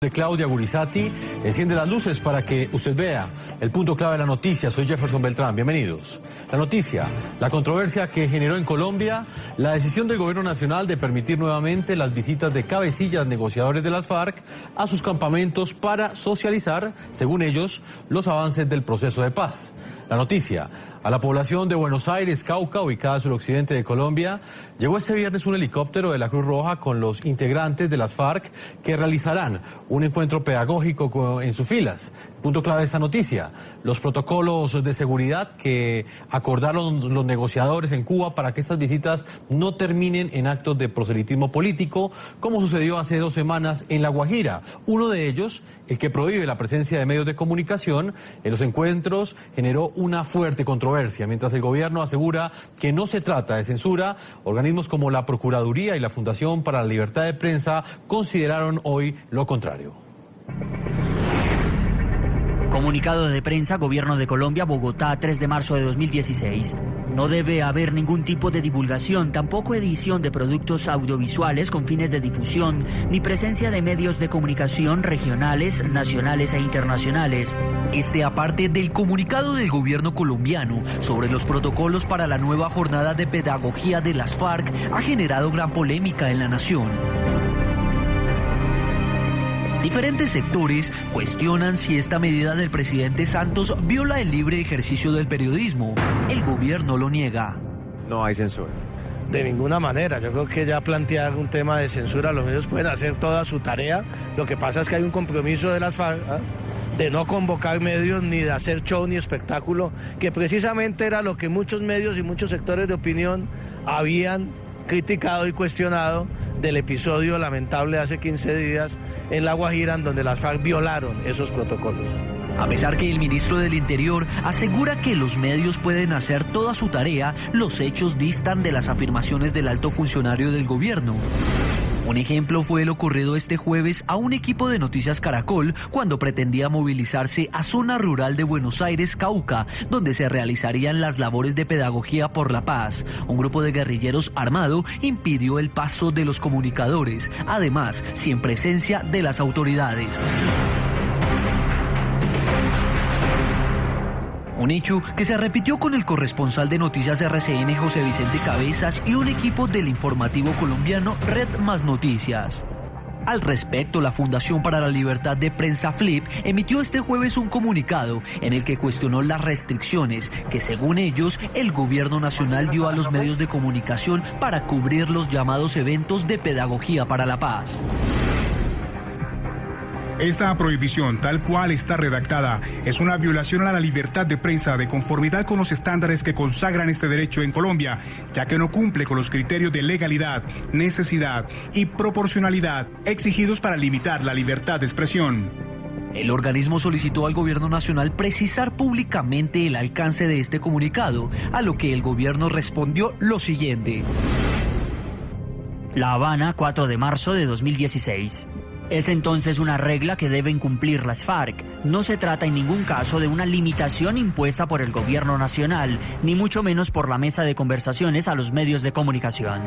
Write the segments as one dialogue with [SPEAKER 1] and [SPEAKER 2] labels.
[SPEAKER 1] De Claudia Gurizati, enciende las luces para que usted vea el punto clave de la noticia. Soy Jefferson Beltrán, bienvenidos. La noticia, la controversia que generó en Colombia la decisión del gobierno nacional de permitir nuevamente las visitas de cabecillas negociadores de las FARC a sus campamentos para socializar, según ellos, los avances del proceso de paz. La noticia, a la población de Buenos Aires, Cauca, ubicada al suroccidente de Colombia, llegó este viernes un helicóptero de la Cruz Roja con los integrantes de las FARC que realizarán un encuentro pedagógico en sus filas. Punto clave de esta noticia, los protocolos de seguridad que acordaron los negociadores en Cuba para que estas visitas no terminen en actos de proselitismo político, como sucedió hace 2 semanas en La Guajira. Uno de ellos, el que prohíbe la presencia de medios de comunicación en los encuentros, generó una fuerte controversia. Mientras el gobierno asegura que no se trata de censura, organismos como la Procuraduría y la Fundación para la Libertad de Prensa consideraron hoy lo contrario.
[SPEAKER 2] Comunicado de prensa, Gobierno de Colombia, Bogotá, 3 de marzo de 2016. No debe haber ningún tipo de divulgación, tampoco edición de productos audiovisuales con fines de difusión, ni presencia de medios de comunicación regionales, nacionales e internacionales.
[SPEAKER 3] Aparte del comunicado del gobierno colombiano sobre los protocolos para la nueva jornada de pedagogía de las FARC, ha generado gran polémica en la nación. Diferentes sectores cuestionan si esta medida del presidente Santos viola el libre ejercicio del periodismo. El gobierno lo niega.
[SPEAKER 4] No hay censura.
[SPEAKER 5] De ninguna manera, yo creo que ya plantear un tema de censura, los medios pueden hacer toda su tarea, lo que pasa es que hay un compromiso de las FARC de no convocar medios ni de hacer show ni espectáculo, que precisamente era lo que muchos medios y muchos sectores de opinión habían criticado y cuestionado del episodio lamentable de hace 15 días en La Guajira, en donde las FARC violaron esos protocolos.
[SPEAKER 3] A pesar que el ministro del Interior asegura que los medios pueden hacer toda su tarea, los hechos distan de las afirmaciones del alto funcionario del gobierno. Un ejemplo fue el ocurrido este jueves a un equipo de Noticias Caracol cuando pretendía movilizarse a zona rural de Buenos Aires, Cauca, donde se realizarían las labores de pedagogía por la paz. Un grupo de guerrilleros armado impidió el paso de los comunicadores, además, sin presencia de las autoridades. Un hecho que se repitió con el corresponsal de Noticias RCN, José Vicente Cabezas, y un equipo del informativo colombiano Red Más Noticias. Al respecto, la Fundación para la Libertad de Prensa FLIP emitió este jueves un comunicado en el que cuestionó las restricciones que, según ellos, el gobierno nacional dio a los medios de comunicación para cubrir los llamados eventos de pedagogía para la paz.
[SPEAKER 6] Esta prohibición, tal cual está redactada, es una violación a la libertad de prensa de conformidad con los estándares que consagran este derecho en Colombia, ya que no cumple con los criterios de legalidad, necesidad y proporcionalidad exigidos para limitar la libertad de expresión.
[SPEAKER 3] El organismo solicitó al gobierno nacional precisar públicamente el alcance de este comunicado, a lo que el gobierno respondió lo siguiente.
[SPEAKER 2] La Habana, 4 de marzo de 2016. Es entonces una regla que deben cumplir las FARC. No se trata en ningún caso de una limitación impuesta por el gobierno nacional, ni mucho menos por la mesa de conversaciones a los medios de comunicación.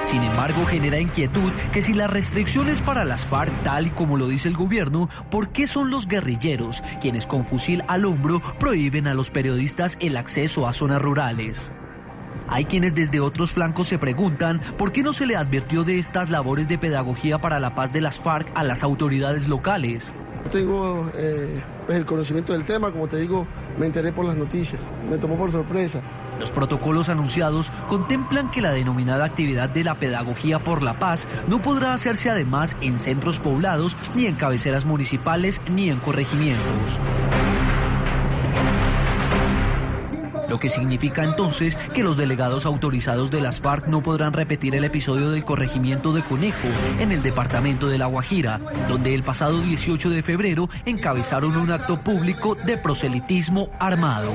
[SPEAKER 3] Sin embargo, genera inquietud que si la restricción es para las FARC tal y como lo dice el gobierno, ¿por qué son los guerrilleros quienes con fusil al hombro prohíben a los periodistas el acceso a zonas rurales? Hay quienes desde otros flancos se preguntan por qué no se le advirtió de estas labores de pedagogía para la paz de las FARC a las autoridades locales.
[SPEAKER 7] Tengo el conocimiento del tema, como te digo, me enteré por las noticias, me tomó por sorpresa.
[SPEAKER 3] Los protocolos anunciados contemplan que la denominada actividad de la pedagogía por la paz no podrá hacerse además en centros poblados, ni en cabeceras municipales, ni en corregimientos. Lo que significa entonces que los delegados autorizados de las FARC no podrán repetir el episodio del corregimiento de Conejo en el departamento de La Guajira, donde el pasado 18 de febrero encabezaron un acto público de proselitismo armado.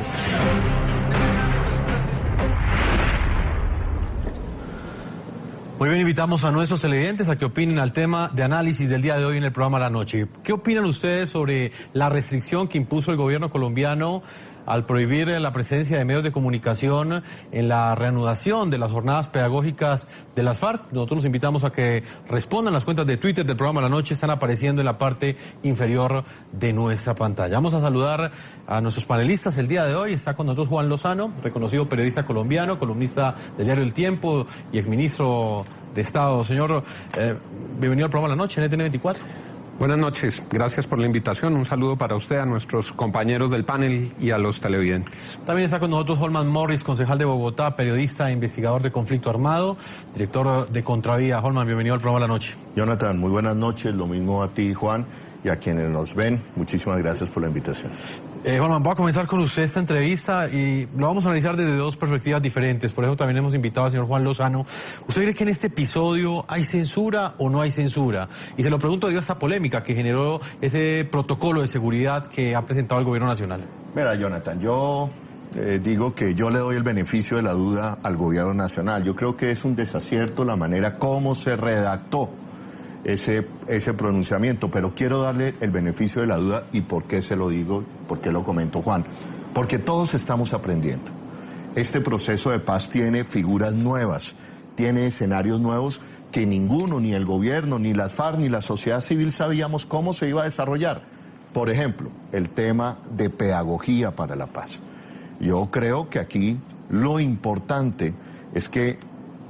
[SPEAKER 1] Muy bien, invitamos a nuestros televidentes a que opinen al tema de análisis del día de hoy en el programa La Noche. ¿Qué opinan ustedes sobre la restricción que impuso el gobierno colombiano al prohibir la presencia de medios de comunicación en la reanudación de las jornadas pedagógicas de las FARC. Nosotros los invitamos a que respondan. Las cuentas de Twitter del programa La Noche están apareciendo en la parte inferior de nuestra pantalla. Vamos a saludar a nuestros panelistas el día de hoy. Está con nosotros Juan Lozano, reconocido periodista colombiano, columnista del diario El Tiempo y exministro de Estado. Señor, bienvenido al programa La Noche en NTN24.
[SPEAKER 4] Buenas noches, gracias por la invitación. Un saludo para usted, a nuestros compañeros del panel y a los televidentes.
[SPEAKER 1] También está con nosotros Holman Morris, concejal de Bogotá, periodista e investigador de conflicto armado, director de Contravía. Holman, bienvenido al programa La Noche.
[SPEAKER 8] Jonathan, muy buenas noches, lo mismo a ti, Juan, y a quienes nos ven. Muchísimas gracias por la invitación.
[SPEAKER 1] Holman, voy a comenzar con usted esta entrevista y lo vamos a analizar desde dos perspectivas diferentes. Por eso también hemos invitado al señor Juan Lozano. ¿Usted cree que en este episodio hay censura o no hay censura? Y se lo pregunto debido a esta polémica que generó ese protocolo de seguridad que ha presentado el Gobierno Nacional.
[SPEAKER 8] Mira, Jonathan, yo digo que yo le doy el beneficio de la duda al Gobierno Nacional. Yo creo que es un desacierto la manera como se redactó ese pronunciamiento, pero quiero darle el beneficio de la duda. ¿Y por qué se lo digo? ¿Por qué lo comento, Juan? Porque todos estamos aprendiendo. Este proceso de paz tiene figuras nuevas, tiene escenarios nuevos que ninguno, ni el gobierno, ni las FARC, ni la sociedad civil sabíamos cómo se iba a desarrollar. Por ejemplo, el tema de pedagogía para la paz. Yo creo que aquí lo importante es que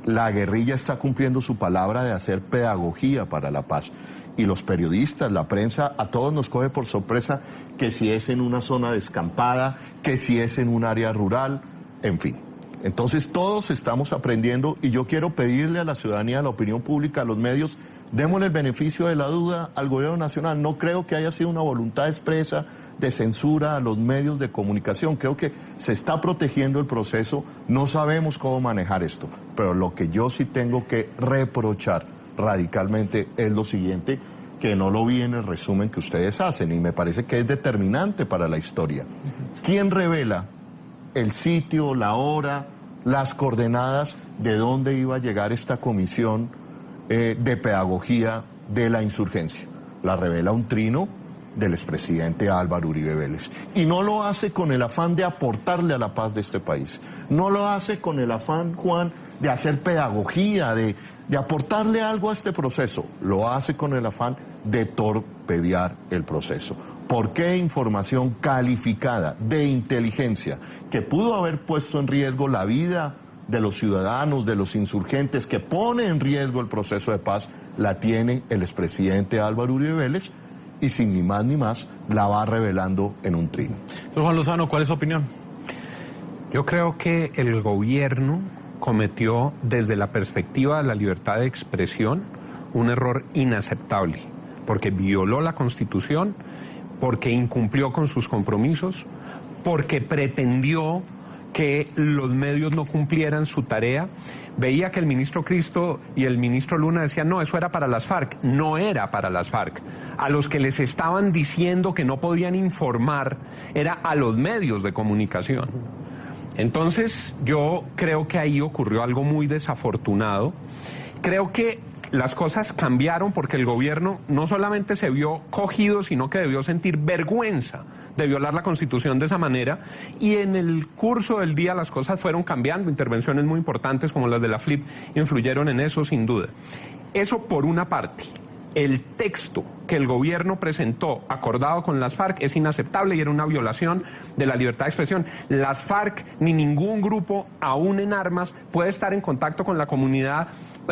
[SPEAKER 8] la guerrilla está cumpliendo su palabra de hacer pedagogía para la paz. Y los periodistas, la prensa, a todos nos coge por sorpresa que si es en una zona descampada, que si es en un área rural, en fin. Entonces todos estamos aprendiendo y yo quiero pedirle a la ciudadanía, a la opinión pública, a los medios, démosle el beneficio de la duda al Gobierno Nacional. No creo que haya sido una voluntad expresa de censura a los medios de comunicación. Creo que se está protegiendo el proceso, no sabemos cómo manejar esto, pero lo que yo sí tengo que reprochar radicalmente es lo siguiente, que no lo vi en el resumen que ustedes hacen y me parece que es determinante para la historia. ¿Quién revela el sitio, la hora, las coordenadas de dónde iba a llegar esta comisión de pedagogía de la insurgencia? La revela un trino del expresidente Álvaro Uribe Vélez. Y no lo hace con el afán de aportarle a la paz de este país. No lo hace con el afán, Juan, de hacer pedagogía, de aportarle algo a este proceso. Lo hace con el afán de torpedear el proceso. ¿Por qué información calificada de inteligencia que pudo haber puesto en riesgo la vida de los ciudadanos, de los insurgentes, que pone en riesgo el proceso de paz, la tiene el expresidente Álvaro Uribe Vélez y sin ni más ni más la va revelando en un trino?
[SPEAKER 1] Don Juan Lozano, ¿cuál es su opinión?
[SPEAKER 4] Yo creo que el gobierno cometió, desde la perspectiva de la libertad de expresión, un error inaceptable, porque violó la Constitución, porque incumplió con sus compromisos, porque pretendió que los medios no cumplieran su tarea. Veía que el ministro Cristo y el ministro Luna decían, no, eso era para las FARC. No era para las FARC. A los que les estaban diciendo que no podían informar era a los medios de comunicación. Entonces, yo creo que ahí ocurrió algo muy desafortunado. Creo que las cosas cambiaron porque el gobierno no solamente se vio cogido, sino que debió sentir vergüenza de violar la Constitución de esa manera, y en el curso del día las cosas fueron cambiando. Intervenciones muy importantes como las de la FLIP influyeron en eso, sin duda. Eso por una parte. El texto que el gobierno presentó acordado con las FARC es inaceptable y era una violación de la libertad de expresión. Las FARC ni ningún grupo, aún en armas, puede estar en contacto con la comunidad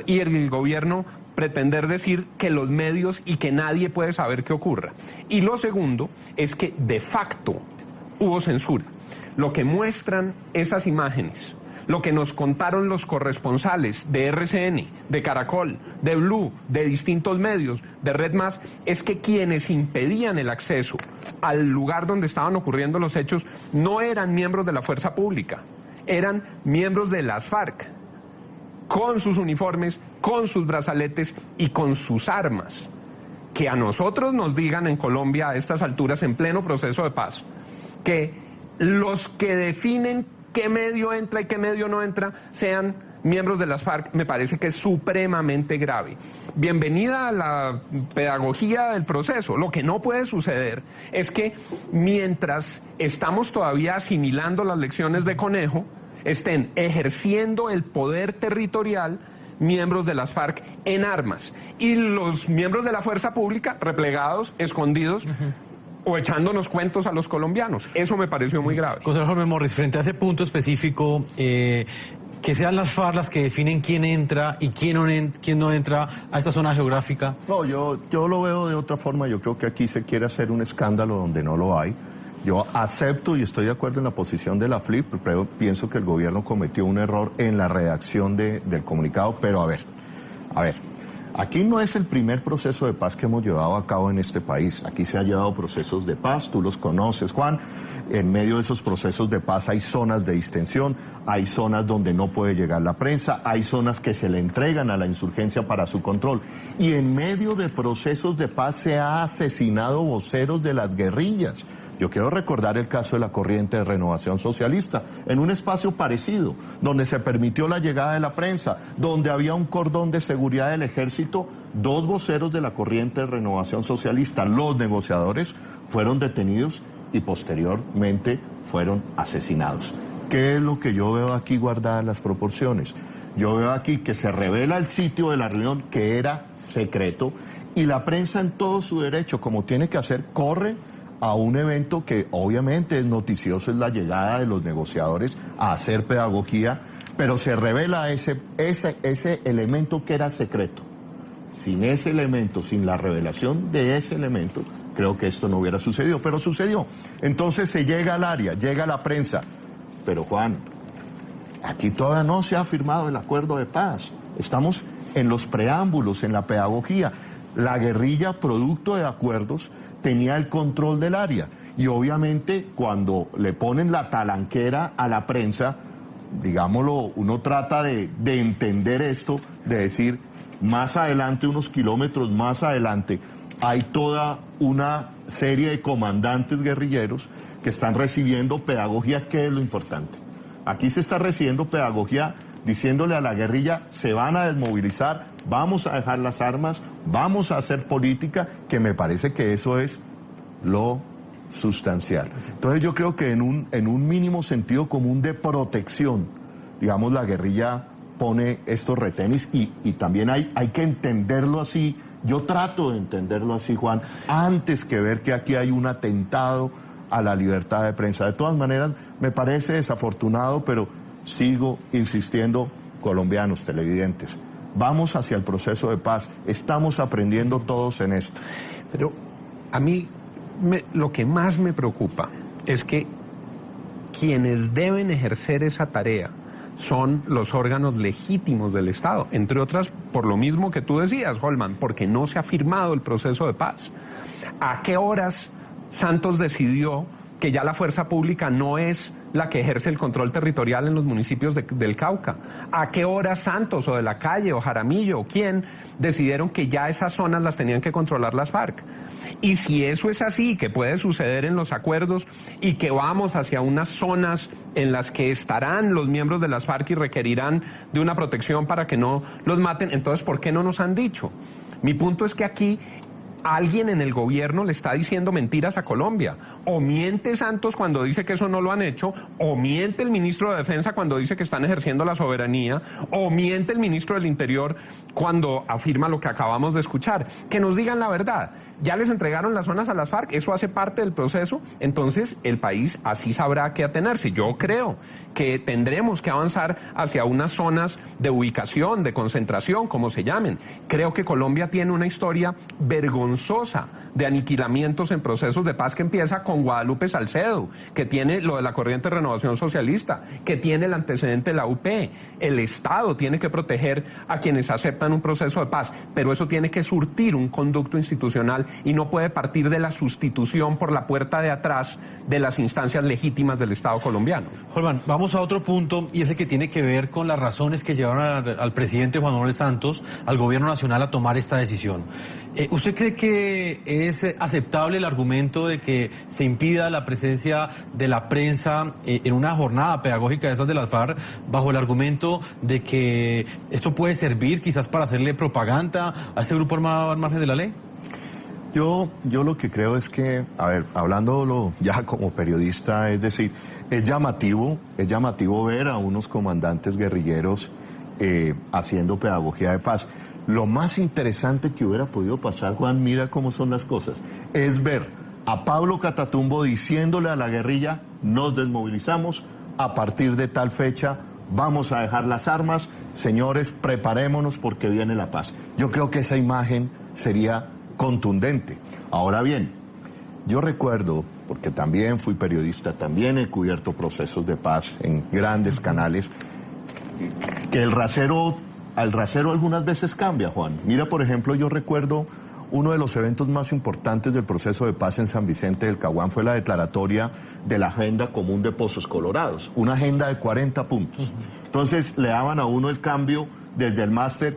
[SPEAKER 4] y el gobierno pretender decir que los medios y que nadie puede saber qué ocurra. Y lo segundo es que de facto hubo censura. Lo que muestran esas imágenes, lo que nos contaron los corresponsales de RCN, de Caracol, de Blue, de distintos medios, de Red Más, es que quienes impedían el acceso al lugar donde estaban ocurriendo los hechos no eran miembros de la fuerza pública, eran miembros de las FARC, con sus uniformes, con sus brazaletes y con sus armas. Que a nosotros nos digan en Colombia a estas alturas, en pleno proceso de paz, que los que definen qué medio entra y qué medio no entra sean miembros de las FARC me parece que es supremamente grave. Bienvenida a la pedagogía del proceso. Lo que no puede suceder es que mientras estamos todavía asimilando las lecciones de Conejo, estén ejerciendo el poder territorial miembros de las FARC en armas y los miembros de la fuerza pública replegados, escondidos, o echándonos cuentos a los colombianos. Eso me pareció muy grave.
[SPEAKER 1] Concejal Jorge Morris, frente a ese punto específico, que sean las FARC las que definen quién entra y quién no entra a esta zona geográfica.
[SPEAKER 8] No, yo lo veo de otra forma. Yo creo que aquí se quiere hacer un escándalo donde no lo hay. Yo acepto y estoy de acuerdo en la posición de la FLIP, pero pienso que el gobierno cometió un error en la redacción del comunicado, pero a ver, aquí no es el primer proceso de paz que hemos llevado a cabo en este país. Aquí se han llevado procesos de paz, tú los conoces, Juan. En medio de esos procesos de paz hay zonas de distensión, hay zonas donde no puede llegar la prensa, hay zonas que se le entregan a la insurgencia para su control. Y en medio de procesos de paz se ha asesinado voceros de las guerrillas. Yo quiero recordar el caso de la Corriente de Renovación Socialista, en un espacio parecido, donde se permitió la llegada de la prensa, donde había un cordón de seguridad del ejército, 2 voceros de la Corriente de Renovación Socialista, los negociadores, fueron detenidos y posteriormente fueron asesinados. ¿Qué es lo que yo veo aquí guardadas las proporciones? Yo veo aquí que se revela el sitio de la reunión, que era secreto, y la prensa en todo su derecho, como tiene que hacer, corre a un evento que obviamente es noticioso, es la llegada de los negociadores a hacer pedagogía, pero se revela ese elemento que era secreto. Sin ese elemento, sin la revelación de ese elemento, creo que esto no hubiera sucedido, pero sucedió. Entonces se llega al área, llega la prensa, pero Juan, aquí todavía no se ha firmado el acuerdo de paz, estamos en los preámbulos, en la pedagogía. La guerrilla, producto de acuerdos, tenía el control del área y obviamente cuando le ponen la talanquera a la prensa, digámoslo, uno trata de entender esto, de decir, más adelante, unos kilómetros más adelante, hay toda una serie de comandantes guerrilleros que están recibiendo pedagogía. ¿Qué es lo importante? Aquí se está recibiendo pedagogía diciéndole a la guerrilla, se van a desmovilizar, vamos a dejar las armas, vamos a hacer política, que me parece que eso es lo sustancial. Entonces yo creo que en un mínimo sentido común de protección, digamos, la guerrilla pone estos retenes y también hay que entenderlo así. Yo trato de entenderlo así, Juan, antes que ver que aquí hay un atentado a la libertad de prensa. De todas maneras, me parece desafortunado, pero sigo insistiendo, colombianos, televidentes, vamos hacia el proceso de paz, estamos aprendiendo todos en esto.
[SPEAKER 4] Pero a mí lo que más me preocupa es que quienes deben ejercer esa tarea son los órganos legítimos del Estado, entre otras por lo mismo que tú decías, Holman, porque no se ha firmado el proceso de paz. ¿A qué horas Santos decidió que ya la fuerza pública no es la que ejerce el control territorial en los municipios del Cauca? ¿A qué hora Santos o de la Calle o Jaramillo o quién decidieron que ya esas zonas las tenían que controlar las FARC? Y si eso es así, que puede suceder en los acuerdos y que vamos hacia unas zonas en las que estarán los miembros de las FARC y requerirán de una protección para que no los maten, entonces ¿por qué no nos han dicho? Mi punto es que aquí alguien en el gobierno le está diciendo mentiras a Colombia. O miente Santos cuando dice que eso no lo han hecho, o miente el ministro de Defensa cuando dice que están ejerciendo la soberanía, o miente el ministro del Interior cuando afirma lo que acabamos de escuchar. Que nos digan la verdad. Ya les entregaron las zonas a las FARC, eso hace parte del proceso, entonces el país así sabrá qué atenerse. Yo creo que tendremos que avanzar hacia unas zonas de ubicación, de concentración, como se llamen. Creo que Colombia tiene una historia vergonzosa de aniquilamientos en procesos de paz que empieza con Guadalupe Salcedo, que tiene lo de la Corriente de Renovación Socialista, que tiene el antecedente de la UP. El Estado tiene que proteger a quienes aceptan un proceso de paz, pero eso tiene que surtir un conducto institucional y no puede partir de la sustitución por la puerta de atrás de las instancias legítimas del Estado colombiano.
[SPEAKER 1] Holman, vamos a otro punto, y ese que tiene que ver con las razones que llevaron al presidente Juan Manuel Santos, al gobierno nacional, a tomar esta decisión. ¿Usted cree que es aceptable el argumento de que se impida la presencia de la prensa en una jornada pedagógica de esas de las FARC bajo el argumento de que esto puede servir quizás para hacerle propaganda a ese grupo armado al margen de la ley?
[SPEAKER 8] Yo lo que creo es que, a ver, hablándolo ya como periodista, es decir, es llamativo ver a unos comandantes guerrilleros haciendo pedagogía de paz. Lo más interesante que hubiera podido pasar, Juan, mira cómo son las cosas, es ver a Pablo Catatumbo diciéndole a la guerrilla: nos desmovilizamos, a partir de tal fecha vamos a dejar las armas, señores, preparémonos porque viene la paz. Yo creo que esa imagen sería contundente. Ahora bien, yo recuerdo, porque también fui periodista, también he cubierto procesos de paz en grandes canales, que el rasero algunas veces cambia, Juan. Mira, por ejemplo, yo recuerdo uno de los eventos más importantes del proceso de paz en San Vicente del Caguán fue la declaratoria de la Agenda Común de Pozos Colorados, una agenda de 40 puntos. Entonces le daban a uno el cambio desde el máster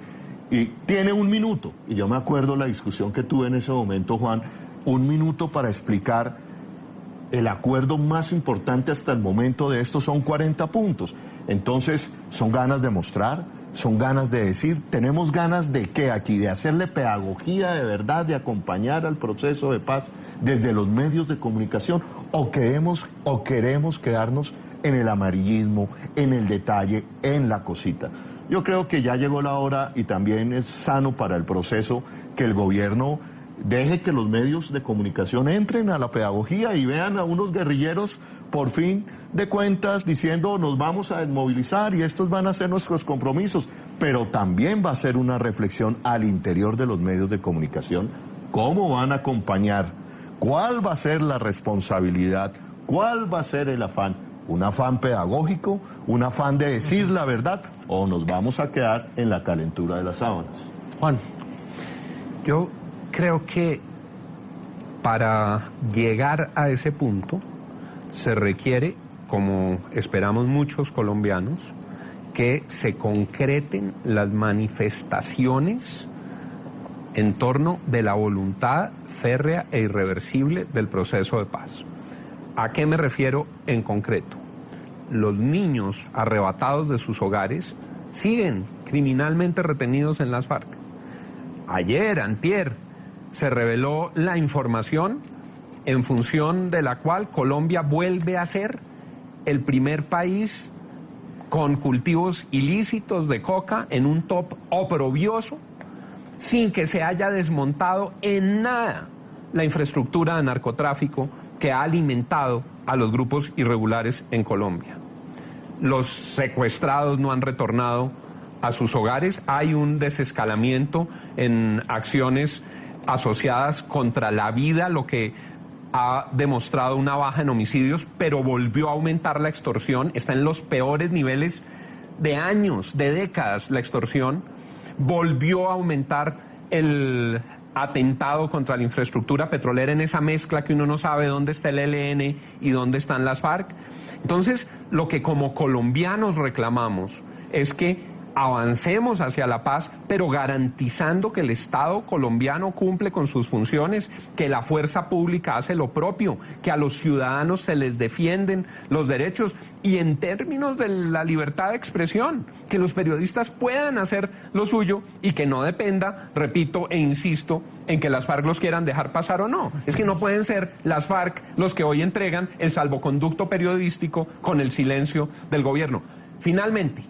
[SPEAKER 8] y tiene 1 minuto. Y yo me acuerdo la discusión que tuve en ese momento, Juan, 1 minuto para explicar el acuerdo más importante hasta el momento de esto son 40 puntos. Entonces, son ganas de mostrar, son ganas de decir, tenemos ganas de qué aquí, de hacerle pedagogía de verdad, de acompañar al proceso de paz desde los medios de comunicación, o queremos quedarnos en el amarillismo, en el detalle, en la cosita. Yo creo que ya llegó la hora y también es sano para el proceso que el gobierno deje que los medios de comunicación entren a la pedagogía y vean a unos guerrilleros, por fin de cuentas, diciendo: nos vamos a desmovilizar y estos van a ser nuestros compromisos. Pero también va a ser una reflexión al interior de los medios de comunicación, cómo van a acompañar, cuál va a ser la responsabilidad, cuál va a ser el afán. ¿Un afán pedagógico, un afán de decir la verdad, o nos vamos a quedar en la calentura de las sábanas?
[SPEAKER 1] Juan.
[SPEAKER 4] Yo creo que para llegar a ese punto se requiere, como esperamos muchos colombianos, que se concreten las manifestaciones en torno de la voluntad férrea e irreversible del proceso de paz. ¿A qué me refiero en concreto? Los niños arrebatados de sus hogares siguen criminalmente retenidos en las FARC. Ayer, antier, se reveló la información en función de la cual Colombia vuelve a ser el primer país con cultivos ilícitos de coca en un top oprobioso, sin que se haya desmontado en nada la infraestructura de narcotráfico que ha alimentado a los grupos irregulares en Colombia. Los secuestrados no han retornado a sus hogares, hay un desescalamiento en acciones asociadas contra la vida, lo que ha demostrado una baja en homicidios, pero volvió a aumentar la extorsión, está en los peores niveles de años, de décadas la extorsión, volvió a aumentar el atentado contra la infraestructura petrolera en esa mezcla que uno no sabe dónde está el ELN y dónde están las FARC. Entonces, lo que como colombianos reclamamos es que avancemos hacia la paz, pero garantizando que el Estado colombiano cumple con sus funciones, que la fuerza pública hace lo propio, que a los ciudadanos se les defienden los derechos y en términos de la libertad de expresión, que los periodistas puedan hacer lo suyo y que no dependa, repito e insisto, en que las FARC los quieran dejar pasar o no. Es que no pueden ser las FARC los que hoy entregan el salvoconducto periodístico con el silencio del gobierno. Finalmente,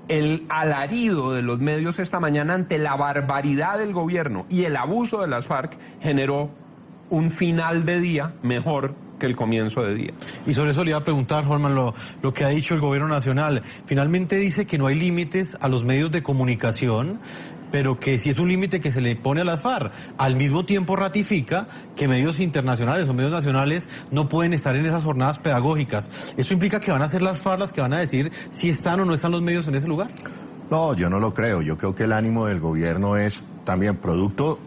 [SPEAKER 4] el alarido de los medios esta mañana ante la barbaridad del gobierno y el abuso de las FARC generó un final de día mejor que el comienzo de día.
[SPEAKER 1] Y sobre eso le iba a preguntar, Juanman, lo que ha dicho el gobierno nacional. Finalmente dice que no hay límites a los medios de comunicación, pero que sí es un límite que se le pone a las FARC. Al mismo tiempo ratifica que medios internacionales o medios nacionales no pueden estar en esas jornadas pedagógicas. ¿Eso implica que van a ser las FARC las que van a decir si están o no están los medios en ese lugar?
[SPEAKER 8] No, yo no lo creo. Yo creo que el ánimo del gobierno es también producto,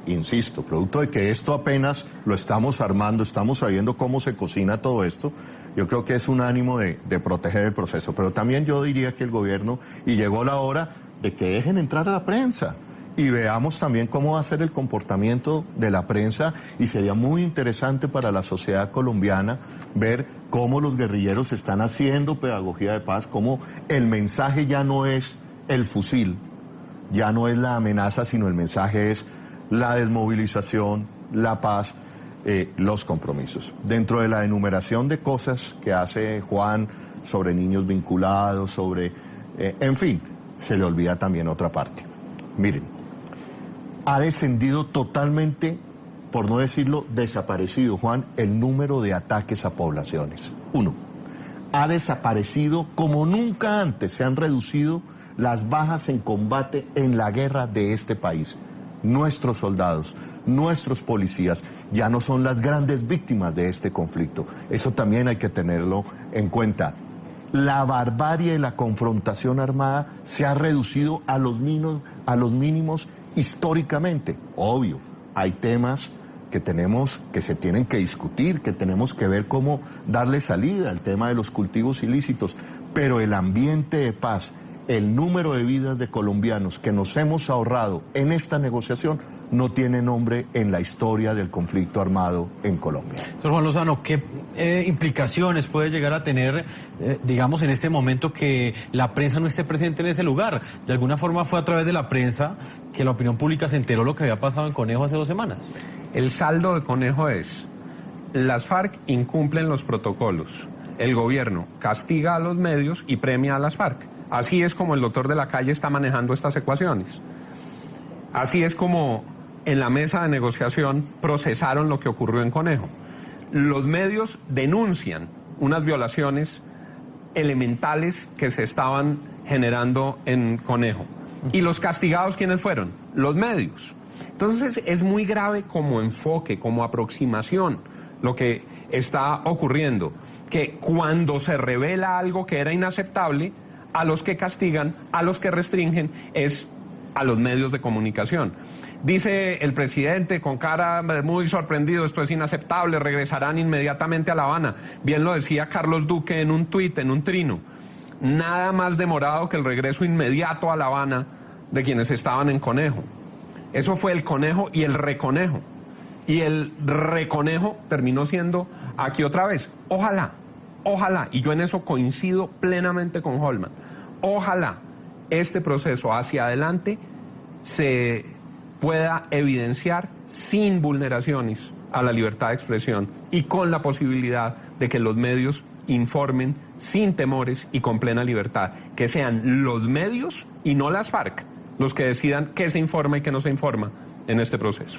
[SPEAKER 8] insisto, producto de que esto apenas lo estamos armando, estamos sabiendo cómo se cocina todo esto. Yo creo que es un ánimo de proteger el proceso. Pero también yo diría que el gobierno, y llegó la hora de que dejen entrar a la prensa, y veamos también cómo va a ser el comportamiento de la prensa, y sería muy interesante para la sociedad colombiana ver cómo los guerrilleros están haciendo pedagogía de paz, cómo el mensaje ya no es el fusil, ya no es la amenaza, sino el mensaje es la desmovilización, la paz, los compromisos. Dentro de la enumeración de cosas que hace Juan sobre niños vinculados, sobre, en fin, se le olvida también otra parte. Miren, ha descendido totalmente, por no decirlo desaparecido, Juan, el número de ataques a poblaciones. 1. Ha desaparecido como nunca antes, se han reducido las bajas en combate en la guerra de este país. Nuestros soldados, nuestros policías, ya no son las grandes víctimas de este conflicto. Eso también hay que tenerlo en cuenta. La barbarie de la confrontación armada se ha reducido a los mínimos históricamente. Obvio, hay temas que se tienen que discutir, que tenemos que ver cómo darle salida al tema de los cultivos ilícitos, pero el ambiente de paz, el número de vidas de colombianos que nos hemos ahorrado en esta negociación no tiene nombre en la historia del conflicto armado en Colombia.
[SPEAKER 1] Señor Juan Lozano, ¿qué implicaciones puede llegar a tener, digamos, en este momento que la prensa no esté presente en ese lugar? De alguna forma fue a través de la prensa que la opinión pública se enteró lo que había pasado en Conejo hace 2 semanas.
[SPEAKER 4] El saldo de Conejo es: las FARC incumplen los protocolos, el gobierno castiga a los medios y premia a las FARC. Así es como el doctor de la calle está manejando estas ecuaciones. Así es como en la mesa de negociación procesaron lo que ocurrió en Conejo. Los medios denuncian unas violaciones elementales que se estaban generando en Conejo. ¿Y los castigados quiénes fueron? Los medios. Entonces es muy grave como enfoque, como aproximación lo que está ocurriendo, que cuando se revela algo que era inaceptable, a los que castigan, a los que restringen, es a los medios de comunicación. Dice el presidente con cara muy sorprendido: esto es inaceptable, regresarán inmediatamente a La Habana. Bien lo decía Carlos Duque en un tuit, en un trino. Nada más demorado que el regreso inmediato a La Habana de quienes estaban en Conejo. Eso fue el Conejo y el Reconejo. Y el Reconejo terminó siendo aquí otra vez. Ojalá, y yo en eso coincido plenamente con Holman, ojalá este proceso hacia adelante se pueda evidenciar sin vulneraciones a la libertad de expresión y con la posibilidad de que los medios informen sin temores y con plena libertad, que sean los medios y no las FARC los que decidan qué se informa y qué no se informa en este proceso.